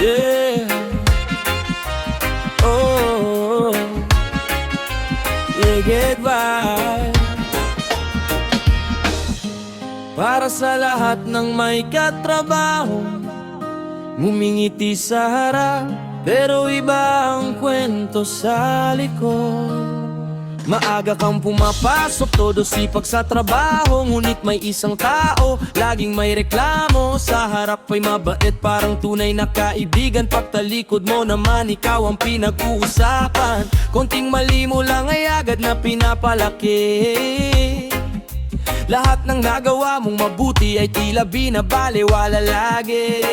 Yeah. Oh, yeah, get by. Para sa lahat ng may katrabaho, ngumingiti sa harap, pero iba ang kwento sa likod. Maaga kang pumapasok, todo sipag sa trabaho, ngunit may isang tao, laging may reklamo. Sa harap ay mabait, parang tunay na kaibigan. Pagtalikod mo naman, ikaw ang pinag-uusapan. Konting mali mo lang ay agad na pinapalaki. Lahat ng nagawa mong mabuti ay tila binabalewala lagi.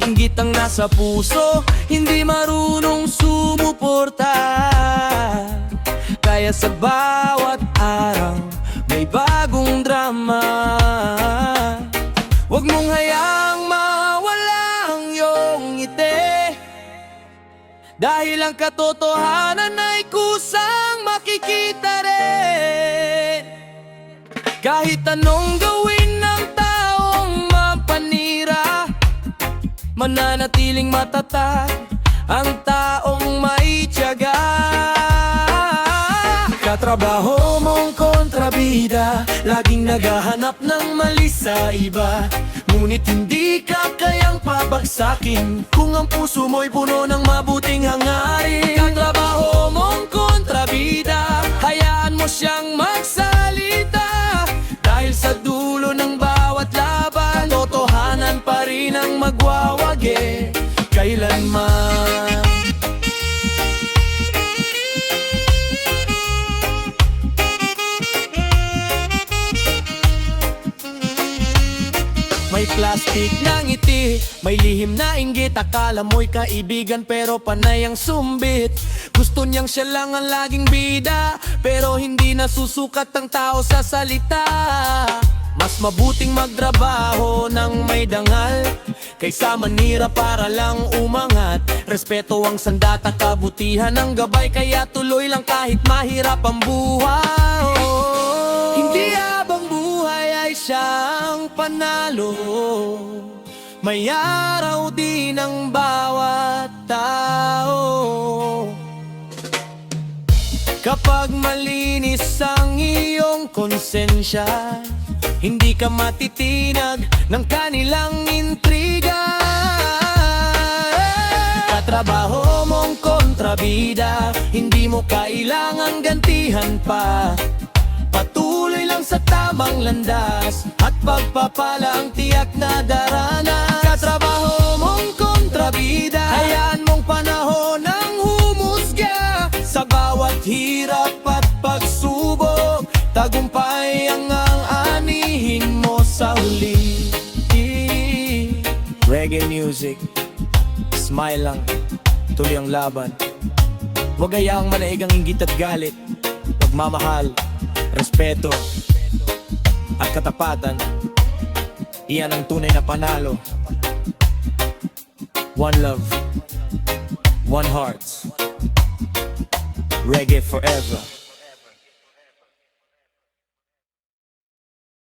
Inggit ang nasa puso, hindi marunong sumuporta. Kaya sa bawat araw, may bagong drama. Huwag mong hayaang mawala ang iyong ngiti, dahil ang katotohanan ay kusang makikita rin. Kahit anong gawin ng taong mapanira, mananatiling matatag ang taong may tiyaga. Katrabaho mong kontrabida, laging naghahanap ng mali sa iba, ngunit hindi ka kayang pabagsakin kung ang puso mo'y puno ng mabuting hangarin. Katrabaho mong kontrabida, hayaan mo siyang magsalita, dahil sa dulo ng bawat laban, totohanan pa rin ang magwawagi kailanman. May plastic na ngiti, may lihim na inggit. Akala mo'y kaibigan pero panay ang sumbit. Gusto niyang siya lang ang laging bida, pero hindi nasusukat ang tao sa salita. Mas mabuting magtrabaho ng may dangal, kaysa manira para lang umangat. Respeto ang sandata, kabutihan ang gabay, kaya tuloy lang kahit mahirap ang buhay. Hindi habang buhay ay siyang panalo, may araw din ang bawat tao. Kapag malinis ang iyong konsensya, hindi ka matitinag ng kanilang intriga. Katrabaho mong kontrabida, hindi mo kailangang gantihan pa. Patuloy lang sa tamang landas, at pagpapala ang tiyak na daranas. Katrabaho mong kontrabida, hayaan mong panahon ang humusga. Sa bawat hirap at pagsubok, tagumpay ang anihin mo sa huli. Reggae music, smile lang, tuloy ang laban. Huwag hayaang manaig ang inggit at galit. Pagmamahal, respeto at katapatan, iyan ang tunay na panalo. One love, one heart, reggae forever.